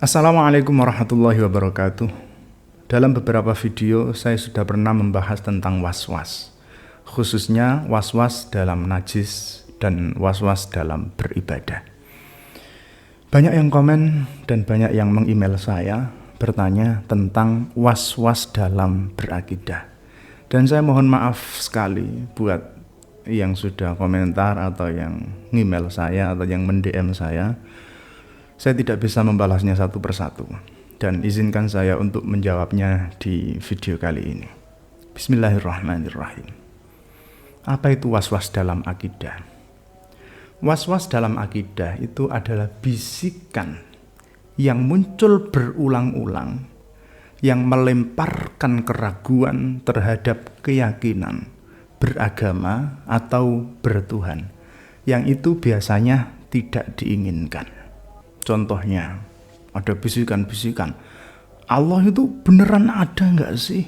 Assalamualaikum warahmatullahi wabarakatuh. Dalam beberapa video saya sudah pernah membahas tentang was-was, khususnya was-was dalam najis dan was-was dalam beribadah. Banyak yang komen dan banyak yang meng-email saya bertanya tentang was-was dalam berakidah. Dan saya mohon maaf sekali buat yang sudah komentar atau yang email saya atau yang mend-DM saya. Saya tidak bisa membalasnya satu persatu, dan izinkan saya untuk menjawabnya di video kali ini. Bismillahirrahmanirrahim. Apa itu was-was dalam akidah? Was-was dalam akidah itu adalah bisikan yang muncul berulang-ulang, yang melemparkan keraguan terhadap keyakinan beragama atau bertuhan, yang itu biasanya tidak diinginkan. Contohnya, ada bisikan-bisikan, Allah itu beneran ada nggak sih?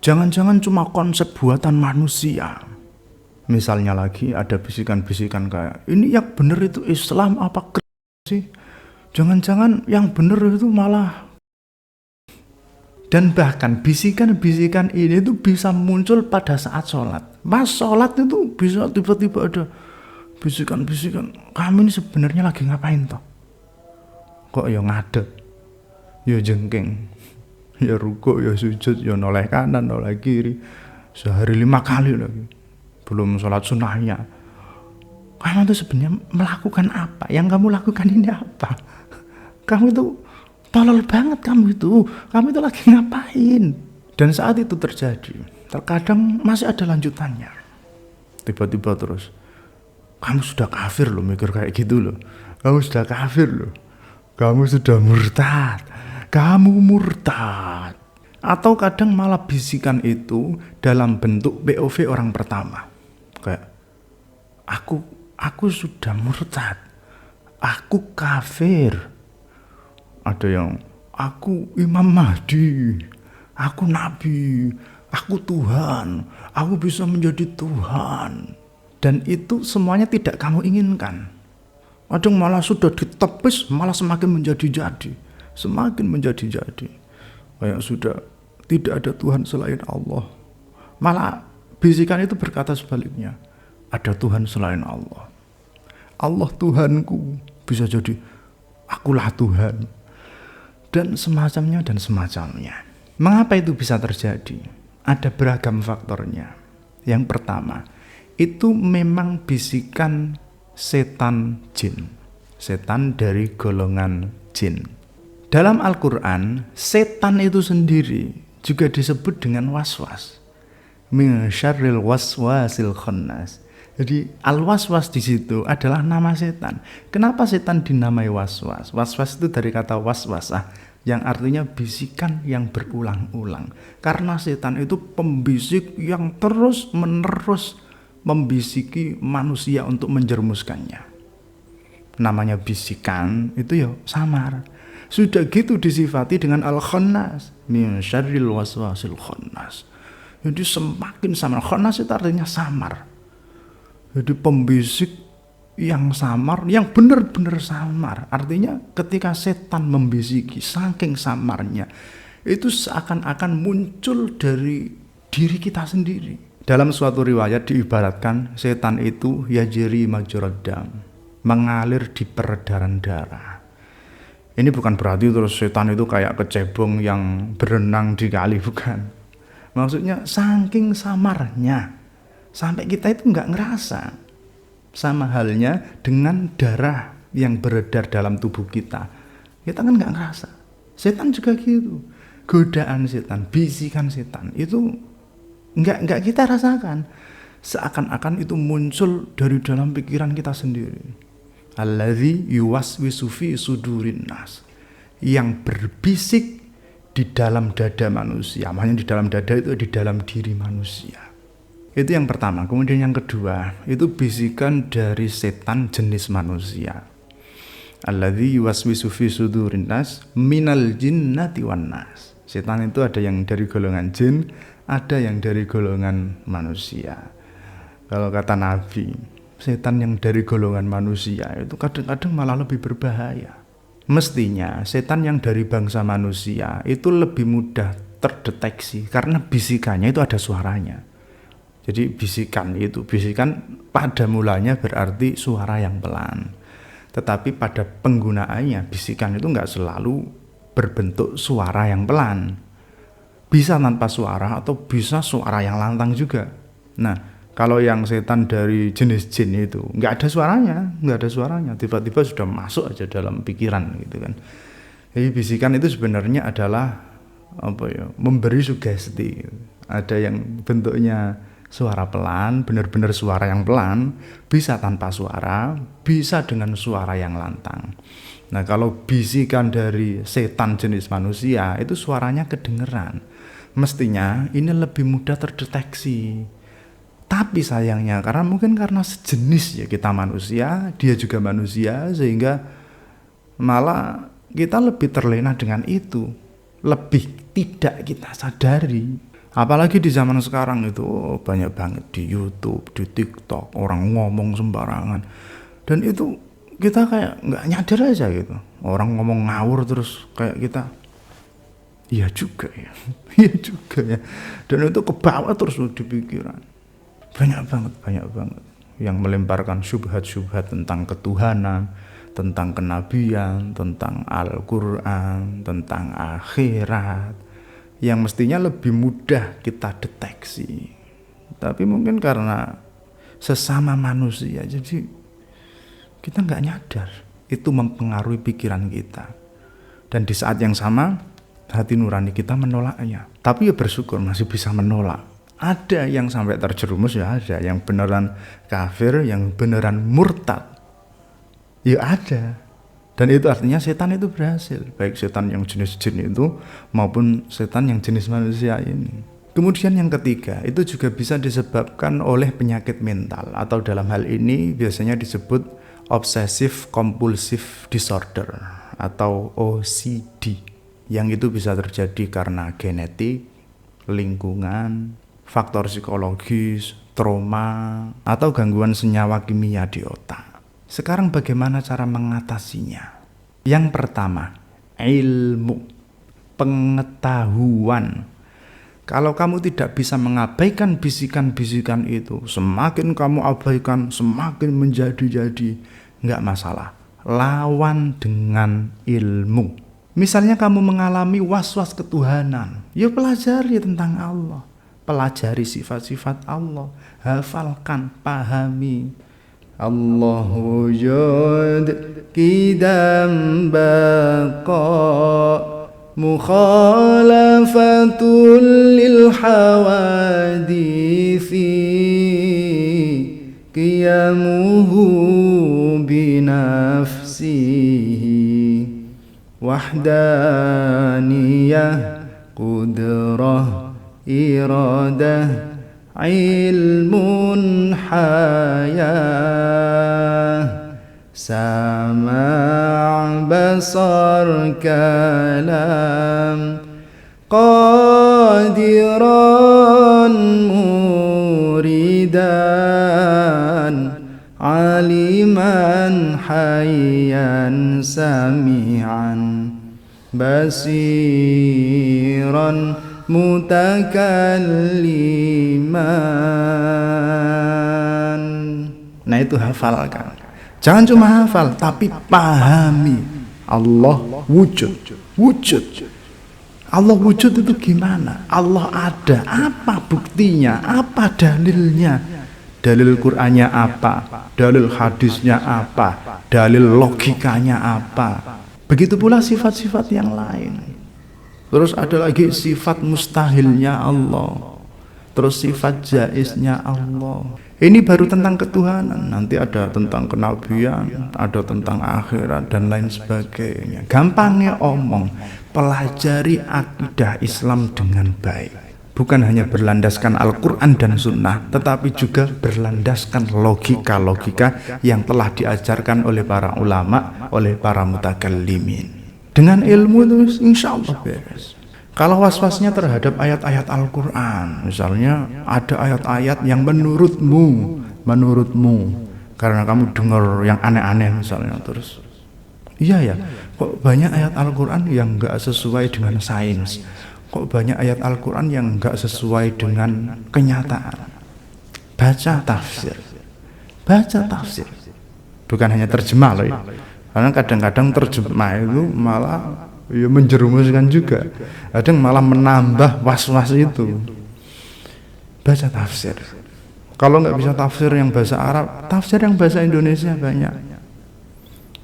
Jangan-jangan cuma konsep buatan manusia. Misalnya lagi ada bisikan-bisikan kayak, ini yang bener itu Islam apa sih? Jangan-jangan yang bener itu malah. Dan bahkan bisikan-bisikan ini itu bisa muncul pada saat sholat. Pas sholat itu bisa tiba-tiba ada bisikan-bisikan, kami ini sebenarnya lagi ngapain toh? Kok ya ngadeg, ya jengking, ya rukuk, ya sujud, ya noleh kanan, noleh kiri, sehari 5 kali lagi, belum sholat sunnahnya. Kamu itu sebenarnya melakukan apa? Yang kamu lakukan ini apa? Kamu itu tolol banget, kamu itu lagi ngapain? Dan saat itu terjadi, terkadang masih ada lanjutannya. Tiba-tiba terus, kamu sudah kafir loh, mikir kayak gitu loh. Kamu sudah kafir loh. Kamu sudah murtad, kamu murtad. Atau kadang malah bisikan itu dalam bentuk POV orang pertama. Kayak, aku sudah murtad, aku kafir. Ada yang, aku Imam Mahdi, aku Nabi, aku Tuhan, aku bisa menjadi Tuhan. Dan itu semuanya tidak kamu inginkan. Kadang malah sudah ditepis, malah semakin menjadi-jadi. Semakin menjadi-jadi. Kayak sudah tidak ada Tuhan selain Allah. Malah bisikan itu berkata sebaliknya. Ada Tuhan selain Allah. Allah Tuhanku. Bisa jadi, akulah Tuhan. Dan semacamnya dan semacamnya. Mengapa itu bisa terjadi? Ada beragam faktornya. Yang pertama, itu memang bisikan setan jin, setan dari golongan jin. Dalam Al-Quran, setan itu sendiri juga disebut dengan waswas, min syarril waswasil khannas. Jadi al-waswas di situ adalah nama setan. Kenapa setan dinamai waswas? Waswas itu dari kata waswasah, yang artinya bisikan yang berulang-ulang. Karena setan itu pembisik yang terus-menerus membisiki manusia untuk menjermuskannya. Namanya bisikan itu ya samar. Sudah gitu disifati dengan al-khannas, min syarril waswasil khannas. Jadi semakin samar. Khannas itu artinya samar. Jadi pembisik yang samar, yang benar-benar samar. Artinya ketika setan membisiki saking samarnya, itu seakan-akan muncul dari diri kita sendiri. Dalam suatu riwayat diibaratkan setan itu yajri majrad dam, mengalir di peredaran darah. Ini bukan berarti terus setan itu kayak kecebong yang berenang di kali, bukan. Maksudnya saking samarnya sampai kita itu nggak ngerasa. Sama halnya dengan darah yang beredar dalam tubuh kita. Kita kan nggak ngerasa. Setan juga gitu. Godaan setan, bisikan setan itu Enggak kita rasakan. Seakan-akan itu muncul dari dalam pikiran kita sendiri. Allazi yuwaswisu fi sudurin nas, yang berbisik di dalam dada manusia. Makanya di dalam dada itu di dalam diri manusia. Itu yang pertama. Kemudian yang kedua, itu bisikan dari setan jenis manusia. Allazi yuwaswisu fi sudurin nas minal jinnati wan nas. Setan itu ada yang dari golongan jin, ada yang dari golongan manusia. Kalau kata Nabi, setan yang dari golongan manusia itu kadang-kadang malah lebih berbahaya. Mestinya setan yang dari bangsa manusia itu lebih mudah terdeteksi karena bisikannya itu ada suaranya. Jadi bisikan pada mulanya berarti suara yang pelan. Tetapi pada penggunaannya bisikan itu nggak selalu berbentuk suara yang pelan. Bisa tanpa suara atau bisa suara yang lantang juga. Nah, kalau yang setan dari jenis jin itu nggak ada suaranya, tiba-tiba sudah masuk aja dalam pikiran gitu kan. Jadi bisikan itu sebenarnya adalah memberi sugesti. Ada yang bentuknya suara pelan, benar-benar suara yang pelan, bisa tanpa suara, bisa dengan suara yang lantang. Nah, kalau bisikan dari setan jenis manusia itu suaranya kedengeran. Mestinya ini lebih mudah terdeteksi. Tapi sayangnya karena sejenis ya kita manusia, dia juga manusia, sehingga malah kita lebih terlena dengan itu, lebih tidak kita sadari. Apalagi di zaman sekarang itu banyak banget di YouTube, di TikTok orang ngomong sembarangan, dan itu kita kayak nggak nyadar aja gitu. Orang ngomong ngawur terus kayak kita, iya juga ya, iya juga ya, dan itu kebawa terus di pikiran. Banyak banget yang melemparkan syubhat-syubhat tentang ketuhanan, tentang kenabian, tentang Al-Quran, tentang akhirat, yang mestinya lebih mudah kita deteksi. Tapi mungkin karena sesama manusia, jadi kita nggak nyadar itu mempengaruhi pikiran kita. Dan di saat yang sama hati nurani kita menolaknya. Tapi ya bersyukur masih bisa menolak. Ada yang sampai terjerumus, ya ada. Yang beneran kafir, yang beneran murtad, ya ada. Dan itu artinya setan itu berhasil. Baik setan yang jenis jin itu maupun setan yang jenis manusia ini. Kemudian yang ketiga, itu juga bisa disebabkan oleh penyakit mental. Atau dalam hal ini biasanya disebut obsessive compulsive disorder atau OCD. Yang itu bisa terjadi karena genetik, lingkungan, faktor psikologis, trauma, atau gangguan senyawa kimia di otak. Sekarang bagaimana cara mengatasinya? Yang pertama, ilmu, pengetahuan. Kalau kamu tidak bisa mengabaikan bisikan-bisikan itu, semakin kamu abaikan, semakin menjadi-jadi, nggak masalah. Lawan dengan ilmu. Misalnya kamu mengalami was-was ketuhanan, ya pelajari tentang Allah. Pelajari sifat-sifat Allah, hafalkan, pahami. Allahu wujud qidam baqa mukhalafatul lil hawadithi qiyamuhu binafsihi wahdaniyah qudrah iradah ilmun hayah sama' basar kalam qadiran muridan aliman hayyan sami'an basiran mutakalliman. Nah, itu hafalkan. Jangan cuma hafal, tapi pahami. Allah wujud. Allah wujud itu gimana? Allah ada. Apa buktinya? Apa dalilnya? Dalil Qur'annya apa? Dalil hadisnya apa? Dalil logikanya apa? Begitu pula sifat-sifat yang lain. Terus ada lagi sifat mustahilnya Allah. Terus sifat jaiznya Allah. Ini baru tentang ketuhanan. Nanti ada tentang kenabian, ada tentang akhirat dan lain sebagainya. Gampangnya omong, pelajari akidah Islam dengan baik. Bukan hanya berlandaskan Al-Quran dan Sunnah, tetapi juga berlandaskan logika-logika yang telah diajarkan oleh para ulama, oleh para mutakallimin. Dengan ilmu itu insya Allah beres. Kalau was-wasnya terhadap ayat-ayat Al-Quran, misalnya ada ayat-ayat yang menurutmu, karena kamu dengar yang aneh-aneh misalnya, terus Iya ya, kok banyak ayat Al-Quran yang nggak sesuai dengan sains? Kok banyak ayat Al-Quran yang nggak sesuai dengan kenyataan? Baca tafsir. Baca tafsir. Bukan hanya terjemah loh ya. Karena kadang-kadang terjemah itu malah ya menjerumuskan juga. Kadang malah menambah was-was itu. Baca tafsir. Kalau nggak bisa tafsir yang bahasa Arab, tafsir yang bahasa Indonesia banyak.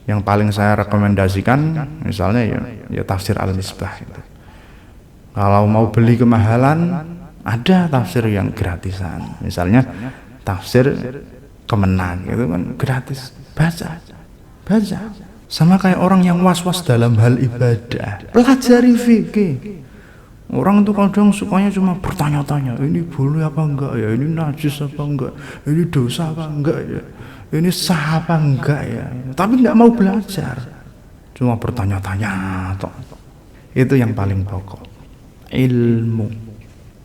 Yang paling saya rekomendasikan misalnya ya tafsir Al-Misbah itu. Kalau mau beli kemahalan, ada tafsir yang gratisan. Misalnya tafsir Kemenang itu kan gratis. Baca. Sama kayak orang yang was-was dalam hal ibadah, pelajari fikih. Orang tuh kadang sukanya cuma bertanya-tanya, ini boleh apa enggak ya, ini najis apa enggak, ini dosa apa enggak ya, ini sah apa enggak ya, tapi enggak mau belajar, cuma bertanya-tanya toh. Itu yang paling pokok, ilmu.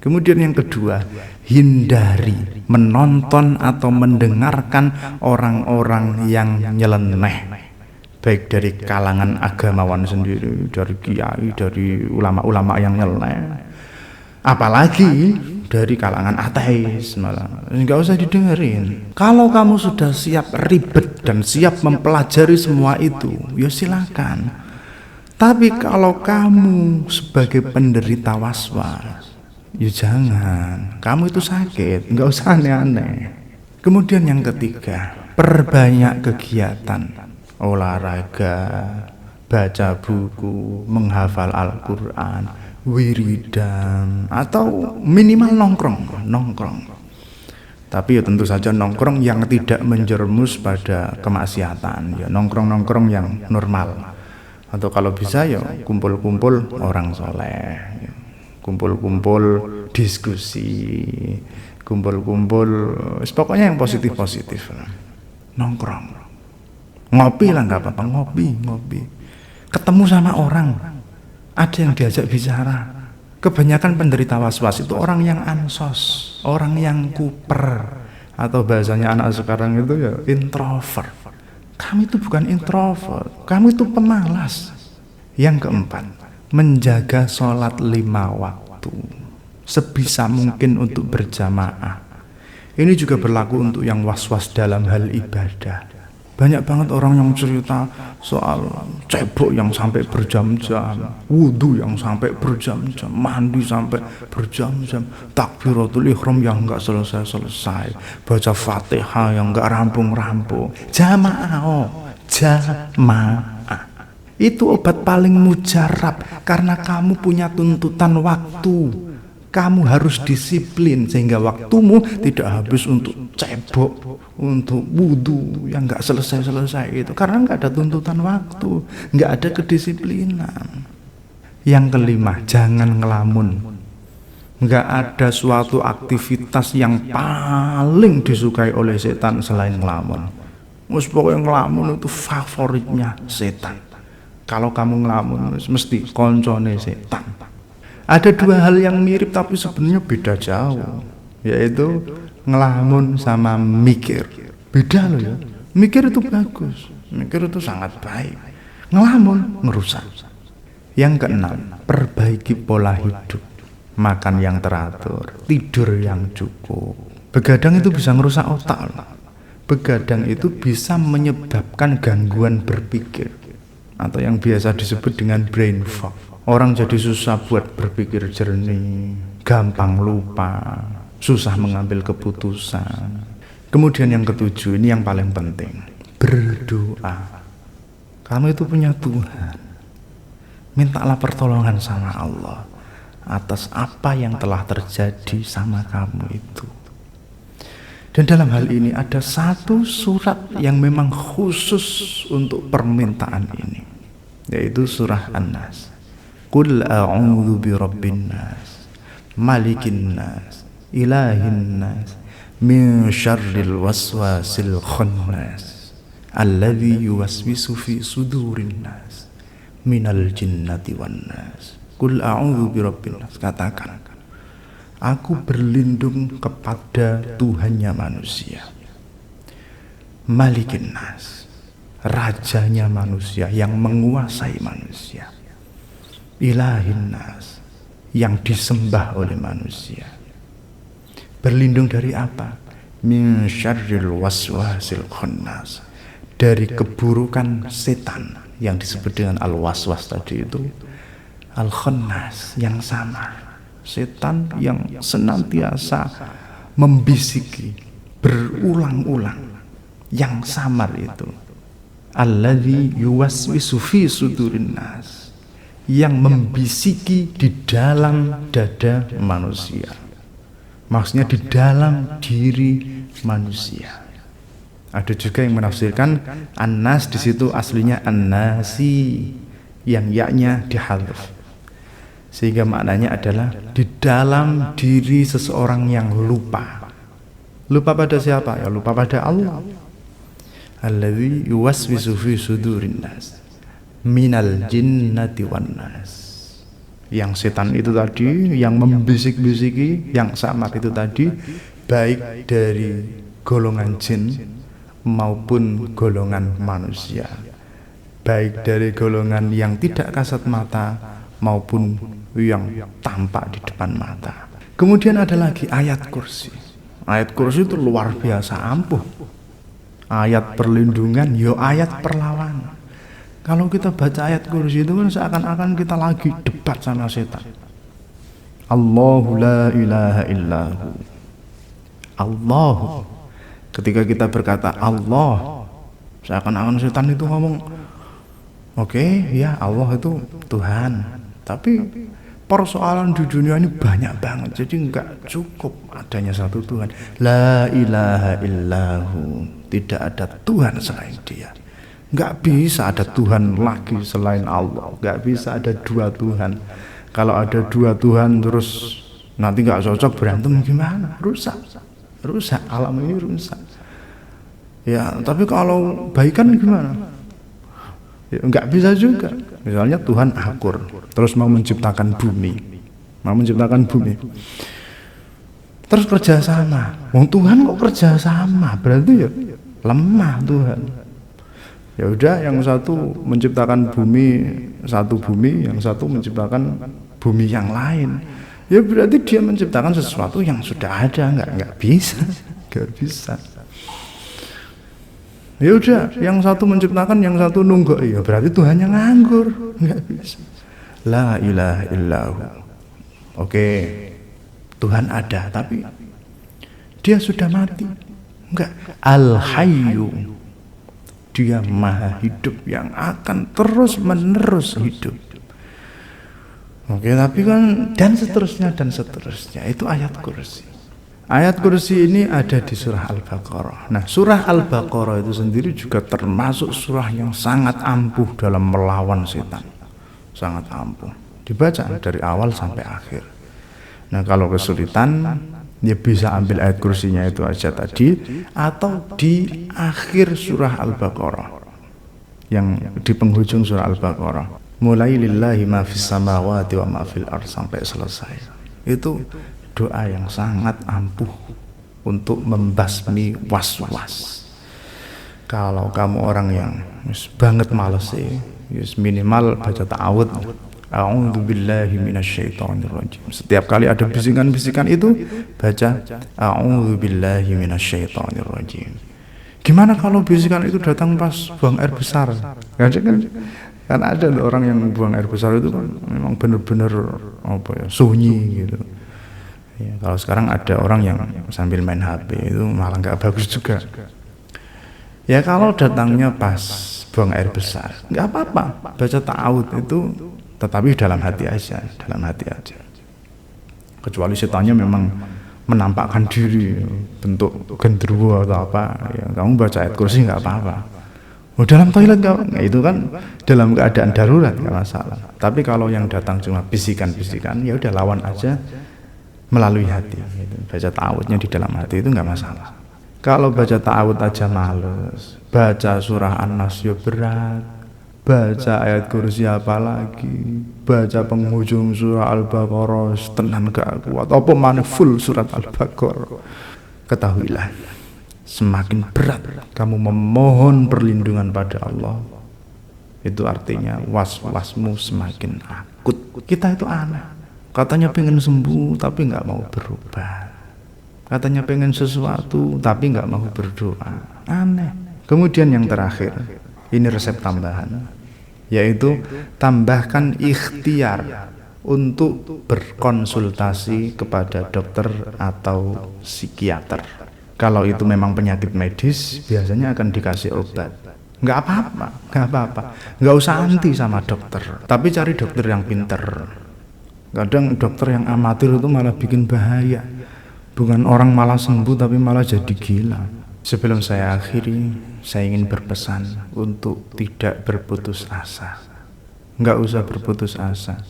Kemudian yang kedua, hindari menonton atau mendengarkan orang-orang yang nyeleneh, baik dari kalangan agamawan sendiri, dari kiai, dari ulama-ulama yang nyeleneh, apalagi dari kalangan ateis malah. Nggak usah didengerin. Kalau kamu sudah siap ribet dan siap mempelajari semua itu, ya silakan. Tapi kalau kamu sebagai penderita was-was, ya jangan, kamu itu sakit, nggak usah aneh-aneh. Kemudian yang ketiga, perbanyak kegiatan, olahraga, baca buku, menghafal Al-Quran, wiridan, atau minimal nongkrong. Tapi ya tentu saja nongkrong yang tidak menjerumus pada kemaksiatan, ya nongkrong yang normal. Atau kalau bisa ya kumpul-kumpul orang soleh, kumpul-kumpul diskusi, kumpul-kumpul pokoknya yang positif-positif. Nongkrong, ngopi lah nggak apa-apa, ngopi, ketemu sama orang, ada yang diajak bicara. Kebanyakan penderita was-was itu orang yang ansos, orang yang kuper, atau bahasanya anak sekarang itu ya introvert. Kamu itu bukan introvert, kamu itu pemalas. Yang keempat, menjaga sholat 5 waktu sebisa mungkin untuk berjamaah. Ini juga berlaku untuk yang was-was dalam hal ibadah. Banyak banget orang yang cerita soal cebok yang sampai berjam-jam, wudhu yang sampai berjam-jam, mandi sampai berjam-jam, takbiratul ihram yang enggak selesai-selesai, baca Fatihah yang enggak rampung-rampung. Jamaah. Itu obat paling mujarab, karena kamu punya tuntutan waktu. Kamu harus disiplin sehingga waktumu tidak habis untuk cebok, untuk wudhu yang nggak selesai-selesai itu, karena nggak ada tuntutan waktu, nggak ada kedisiplinan. Yang kelima, jangan ngelamun. Nggak ada suatu aktivitas yang paling disukai oleh setan selain ngelamun. Pokoknya ngelamun itu favoritnya setan. Kalau kamu ngelamun mesti koncone setan. Ada 2 hal yang mirip tapi sebenarnya beda jauh, yaitu ngelamun sama mikir. Beda loh ya. Mikir itu bagus, mikir itu sangat baik. Ngelamun ngerusak. Yang keenam, perbaiki pola hidup. Makan yang teratur, tidur yang cukup. Begadang itu bisa ngerusak otak loh. Begadang itu bisa menyebabkan gangguan berpikir, atau yang biasa disebut dengan brain fog. Orang jadi susah buat berpikir jernih, gampang lupa, susah mengambil keputusan. Kemudian yang ketujuh, ini yang paling penting, berdoa. Kamu itu punya Tuhan. Mintalah pertolongan sama Allah atas apa yang telah terjadi sama kamu itu. Dan dalam hal ini ada satu surat yang memang khusus untuk permintaan ini, yaitu surah An-Nas. Qul a'udzu birabbin nas, malikin nas, ilahin nas, min syarril waswasil khannas, alladzi yuwaswisu fi sudurin nas, minal jinnati wan nas. Qul a'udzu birabbin nas, katakan, aku berlindung kepada Tuhannya manusia. Malikin nas, rajanya manusia, yang menguasai manusia. Ilahin nas, yang disembah oleh manusia. Berlindung dari apa? Min syarril waswasil khannas, dari keburukan setan yang disebut dengan al-waswas tadi itu, al-khannas, yang samar, setan yang senantiasa membisiki berulang-ulang, yang samar itu, alladzi yuwaswisu fi sudurin nas, yang membisiki di dalam dada manusia, maksudnya di dalam diri manusia. Ada juga yang menafsirkan an-nas di situ aslinya an-nasi, yang yaknya dihadzaf, sehingga maknanya adalah di dalam diri seseorang yang lupa. Lupa pada siapa? Ya lupa pada Allah. Alladzi yuwaswisu fi sudurin nas minal jinnati wan nas. Yang setan itu tadi, yang membisik-bisiki, yang samar itu tadi, baik dari golongan jin maupun golongan manusia, baik dari golongan yang tidak kasat mata maupun yang tampak di depan mata. Kemudian ada lagi ayat kursi. Ayat kursi itu luar biasa ampuh. Ayat perlindungan, yo ayat perlawanan. Kalau kita baca ayat kursi itu kan seakan-akan kita lagi debat sama setan. Allahu la ilaha illahu. Allahu. Ketika kita berkata Allah, seakan-akan setan itu ngomong, oke, ya Allah itu Tuhan. Tapi persoalan di dunia ini banyak banget, jadi enggak cukup adanya satu Tuhan. La ilaha illahu, tidak ada Tuhan selain Dia. Enggak bisa ada Tuhan lagi selain Allah. Enggak bisa ada dua Tuhan. Kalau ada dua Tuhan terus nanti enggak cocok, berantem gimana? Rusak, alam ini rusak. Ya, tapi kalau baikan gimana? Ya, enggak bisa juga. Misalnya Tuhan akur, terus mau menciptakan bumi, terus kerjasama. Wong Tuhan kok kerjasama? Berarti ya lemah Tuhan. Ya udah, yang satu menciptakan bumi, satu bumi, yang satu menciptakan bumi yang lain. Ya berarti dia menciptakan sesuatu yang sudah ada, enggak bisa. Ya udah, yang satu menciptakan, yang satu nunggu. Ya berarti Tuhannya nganggur, enggak bisa. La ilaha illahu. Oke, Tuhan ada, tapi Dia sudah mati. Enggak. Al-Hayyu, Dia maha hidup yang akan terus menerus hidup. Oke, tapi kan dan seterusnya, itu ayat kursi. Ayat kursi ini ada di surah Al-Baqarah. Nah, surah Al-Baqarah itu sendiri juga termasuk surah yang sangat ampuh dalam melawan setan. Sangat ampuh. Dibaca dari awal sampai akhir. Nah, kalau kesulitan, ya bisa ambil ayat kursinya itu aja tadi, atau di akhir surah Al-Baqarah, yang di penghujung surah Al-Baqarah. Mulai lillahi ma fis samawati wa ma fil ardh sampai selesai. Itu doa yang sangat ampuh untuk membasmi was-was. Kalau kamu orang yang banget males sih, minimal baca ta'awud. A'udzubillahi minasyaitonirrajim. Setiap kali ada bisikan-bisikan itu baca a'udzubillahi minasyaitonirrajim. Gimana kalau bisikan itu datang pas buang air besar? Kan ada orang yang buang air besar itu kan memang benar-benar sunyi gitu. Ya, kalau sekarang ada orang yang sambil main HP itu malah nggak bagus juga. Ya kalau datangnya pas buang air besar, nggak apa-apa, baca ta'awud itu, tetapi dalam hati aja. Kecuali setannya memang menampakkan diri bentuk genderuwo atau apa, ya kamu baca ayat kursi nggak apa-apa. Oh, dalam toilet nah, itu kan dalam keadaan darurat nggak masalah. Tapi kalau yang datang cuma bisikan-bisikan, ya udah lawan aja melalui hati. Gitu. Baca ta'awudnya di dalam hati itu nggak masalah. Kalau baca ta'awud aja males, baca surah An-Nas ya berat, baca ayat kursi apalagi, baca penghujung surah Al-Baqarah tenan gak kuat, apa mana full surat Al-Baqarah. Ketahuilah, semakin berat kamu memohon perlindungan pada Allah, itu artinya was-wasmu semakin akut. Kita itu aneh, katanya pengen sembuh tapi nggak mau berubah, katanya pengen sesuatu tapi nggak mau berdoa, aneh. Kemudian yang terakhir, ini resep tambahan, yaitu tambahkan ikhtiar untuk berkonsultasi kepada dokter atau psikiater. Kalau itu memang penyakit medis, biasanya akan dikasih obat. Nggak apa-apa, nggak usah anti sama dokter, tapi cari dokter yang pinter. Kadang dokter yang amatir itu malah bikin bahaya, bukan orang malah sembuh tapi malah jadi gila. Sebelum saya akhiri, saya ingin berpesan untuk tidak berputus asa. Nggak usah berputus asa.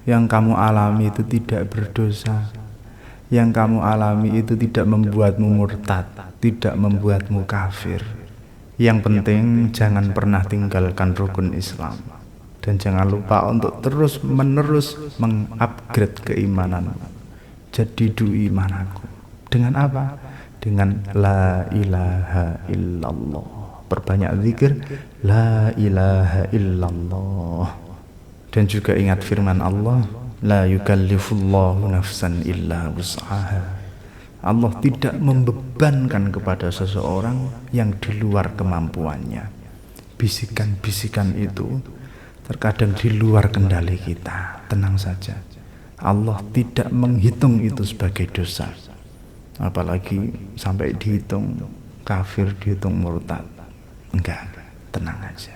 Yang kamu alami itu tidak berdosa. Yang kamu alami itu tidak membuatmu murtad, tidak membuatmu kafir. Yang penting jangan pernah tinggalkan rukun Islam, dan jangan lupa untuk terus-menerus mengupgrade keimanan. Jadidu imanaku. Dengan apa? Dengan la ilaha illallah. Perbanyak zikir la ilaha illallah. Dan juga ingat firman Allah, la yukallifullahu nafsan illa wus'aha. Allah tidak membebankan kepada seseorang yang di luar kemampuannya. Bisikan-bisikan itu terkadang di luar kendali kita. Tenang saja, Allah tidak menghitung itu sebagai dosa. Apalagi sampai dihitung kafir, dihitung murtad. Enggak, tenang aja.